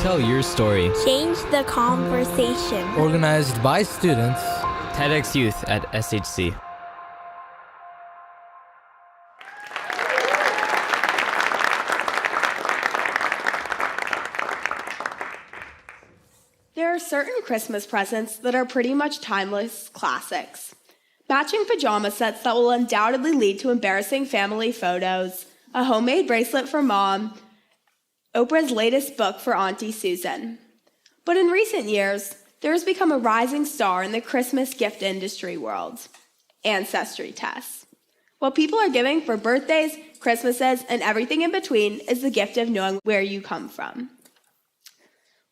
Tell your story. Change the conversation. Organized by students. TEDxYouth at SHC. There are certain Christmas presents that are pretty much timeless classics. Matching pajama sets that will undoubtedly lead to embarrassing family photos, a homemade bracelet for mom, Oprah's latest book for Auntie Susan. But in recent years, there has become a rising star in the Christmas gift industry world: ancestry tests. What people are giving for birthdays, Christmases, and everything in between is the gift of knowing where you come from.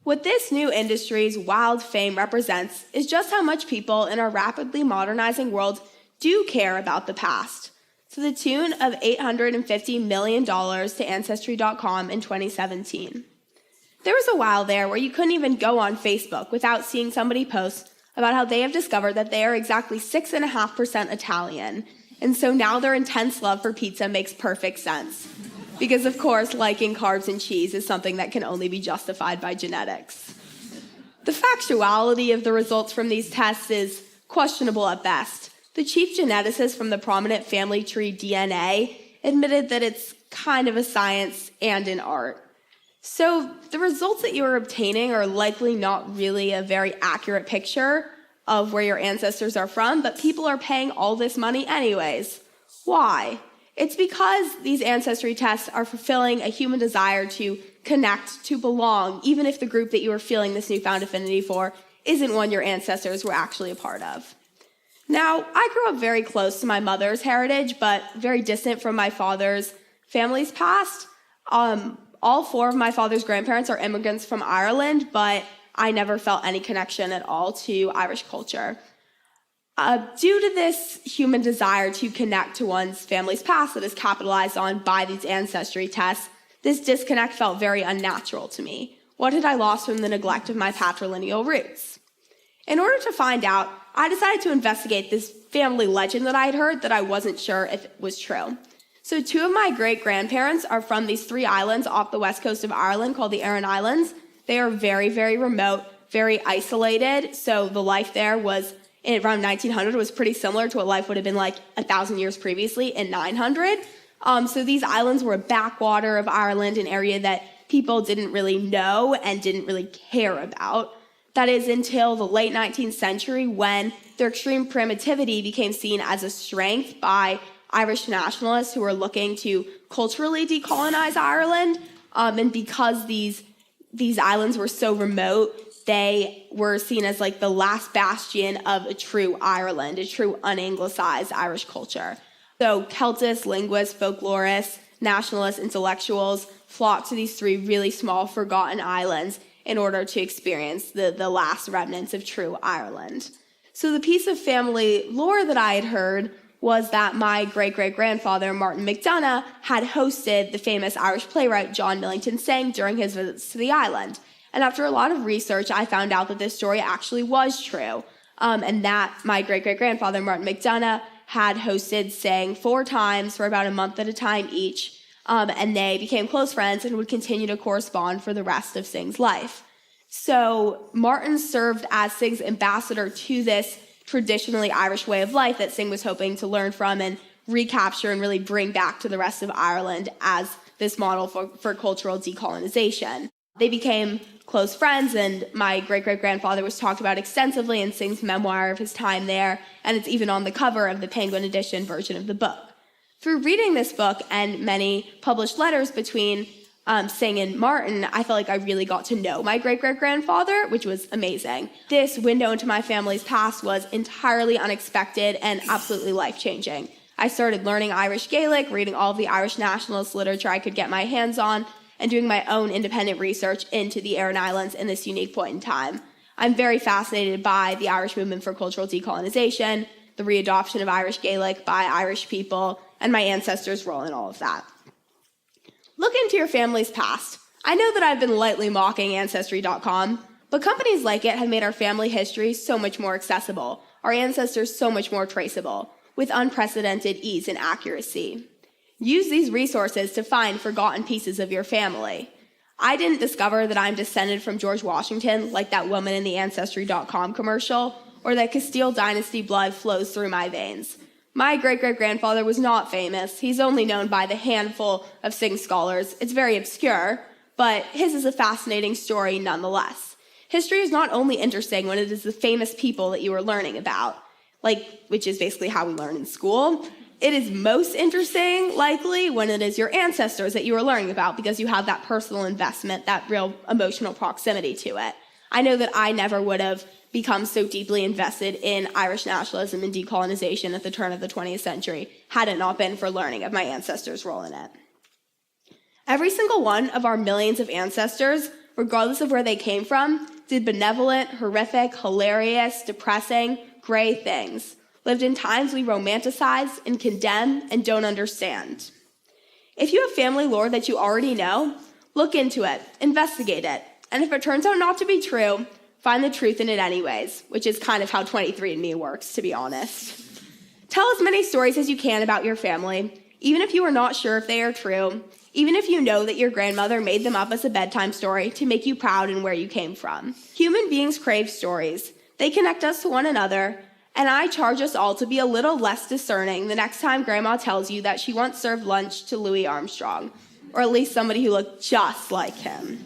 What this new industry's wild fame represents is just how much people in our rapidly modernizing world do care about the past, to the tune of $850 million to Ancestry.com in 2017. There was a while there where you couldn't even go on Facebook without seeing somebody post about how they have discovered that they are exactly 6.5% Italian, and so now their intense love for pizza makes perfect sense. Because, of course, liking carbs and cheese is something that can only be justified by genetics. The factuality of the results from these tests is questionable at best. The chief geneticist from the prominent family tree DNA admitted that it's kind of a science and an art. So the results that you're obtaining are likely not really a very accurate picture of where your ancestors are from, but people are paying all this money anyways. Why? It's because these ancestry tests are fulfilling a human desire to connect, to belong, even if the group that you are feeling this newfound affinity for isn't one your ancestors were actually a part of. Now, I grew up very close to my mother's heritage, but very distant from my father's family's past. All four of my father's grandparents are immigrants from Ireland, but I never felt any connection at all to Irish culture. Due to this human desire to connect to one's family's past that is capitalized on by these ancestry tests, this disconnect felt very unnatural to me. What had I lost from the neglect of my patrilineal roots? In order to find out, I decided to investigate this family legend that I had heard that I wasn't sure if it was true. So 2 of my great-grandparents are from these 3 islands off the west coast of Ireland called the Aran Islands. They are very, very remote, very isolated, so the life there was around 1900 was pretty similar to what life would have been like 1,000 years previously in 900. So these islands were a backwater of Ireland, an area that people didn't really know and didn't really care about. That is until the late 19th century when their extreme primitivity became seen as a strength by Irish nationalists who were looking to culturally decolonize Ireland. And because these islands were so remote, they were seen as like the last bastion of a true Ireland, a true un-anglicized Irish culture. So Celtists, linguists, folklorists, nationalists, intellectuals flocked to these 3 really small, forgotten islands in order to experience the last remnants of true Ireland. So the piece of family lore that I had heard was that my great-great-grandfather, Martin McDonough, had hosted the famous Irish playwright John Millington Synge during his visits to the island. And after a lot of research, I found out that this story actually was true, and that my great-great-grandfather, Martin McDonough, had hosted Synge 4 times for about a month at a time each, and they became close friends and would continue to correspond for the rest of Synge's life. So Martin served as Synge's ambassador to this traditionally Irish way of life that Synge was hoping to learn from and recapture and really bring back to the rest of Ireland as this model for cultural decolonization. They became close friends, and my great-great-grandfather was talked about extensively in Synge's memoir of his time there, and it's even on the cover of the Penguin edition version of the book. Through reading this book and many published letters between Synge and Martin, I felt like I really got to know my great-great-grandfather, which was amazing. This window into my family's past was entirely unexpected and absolutely life-changing. I started learning Irish Gaelic, reading all of the Irish nationalist literature I could get my hands on, and doing my own independent research into the Aran Islands in this unique point in time. I'm very fascinated by the Irish movement for cultural decolonization, the readoption of Irish Gaelic by Irish people, and my ancestors' role in all of that. Look into your family's past. I know that I've been lightly mocking Ancestry.com, but companies like it have made our family history so much more accessible, our ancestors so much more traceable, with unprecedented ease and accuracy. Use these resources to find forgotten pieces of your family. I didn't discover that I'm descended from George Washington like that woman in the ancestry.com commercial, or that Castile dynasty blood flows through my veins. My great-great-grandfather was not famous. He's only known by the handful of Sing scholars. It's very obscure, but his is a fascinating story nonetheless. History is not only interesting when it is the famous people that you are learning about, which is basically how we learn in school. It is most interesting, likely, when it is your ancestors that you are learning about because you have that personal investment, that real emotional proximity to it. I know that I never would have become so deeply invested in Irish nationalism and decolonization at the turn of the 20th century had it not been for learning of my ancestors' role in it. Every single one of our millions of ancestors, regardless of where they came from, did benevolent, horrific, hilarious, depressing, gray things. Lived in times we romanticize and condemn and don't understand. If you have family lore that you already know, look into it, investigate it, and if it turns out not to be true, find the truth in it anyways, which is kind of how 23andMe works, to be honest. Tell as many stories as you can about your family, even if you are not sure if they are true, even if you know that your grandmother made them up as a bedtime story to make you proud in where you came from. Human beings crave stories. They connect us to one another, and I charge us all to be a little less discerning the next time Grandma tells you that she once served lunch to Louis Armstrong, or at least somebody who looked just like him.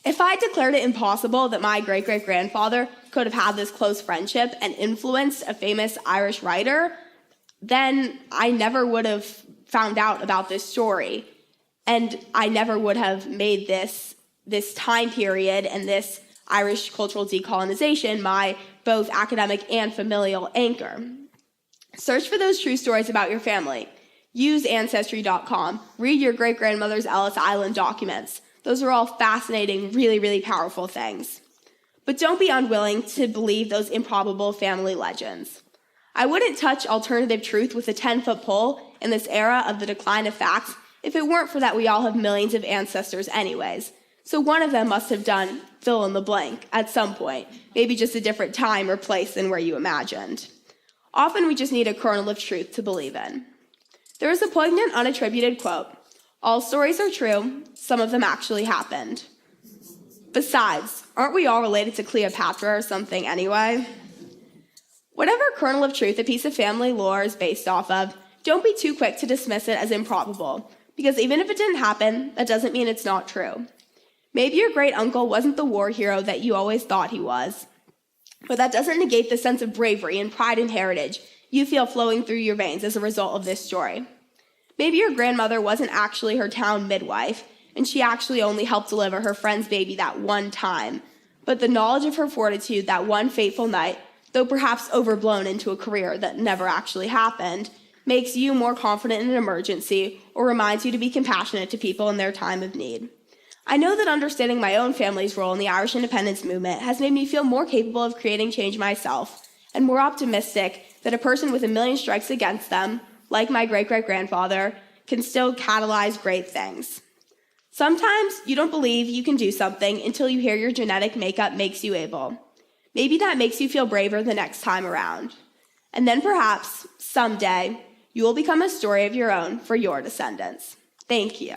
If I declared it impossible that my great-great-grandfather could have had this close friendship and influenced a famous Irish writer, then I never would have found out about this story, and I never would have made this time period and this Irish cultural decolonization my both academic and familial anchor. Search for those true stories about your family. Use ancestry.com. Read your great-grandmother's Ellis Island documents. Those are all fascinating, really, really powerful things. But don't be unwilling to believe those improbable family legends. I wouldn't touch alternative truth with a 10-foot pole in this era of the decline of facts if it weren't for that we all have millions of ancestors anyways. So one of them must have done fill in the blank at some point, maybe just a different time or place than where you imagined. Often we just need a kernel of truth to believe in. There is a poignant, unattributed quote. All stories are true, some of them actually happened. Besides, aren't we all related to Cleopatra or something anyway? Whatever kernel of truth a piece of family lore is based off of, don't be too quick to dismiss it as improbable, because even if it didn't happen, that doesn't mean it's not true. Maybe your great-uncle wasn't the war hero that you always thought he was, but that doesn't negate the sense of bravery and pride and heritage you feel flowing through your veins as a result of this story. Maybe your grandmother wasn't actually her town midwife, and she actually only helped deliver her friend's baby that one time, but the knowledge of her fortitude that one fateful night, though perhaps overblown into a career that never actually happened, makes you more confident in an emergency or reminds you to be compassionate to people in their time of need. I know that understanding my own family's role in the Irish independence movement has made me feel more capable of creating change myself, and more optimistic that a person with a million strikes against them, like my great-great-grandfather, can still catalyze great things. Sometimes you don't believe you can do something until you hear your genetic makeup makes you able. Maybe that makes you feel braver the next time around. And then perhaps, someday, you will become a story of your own for your descendants. Thank you.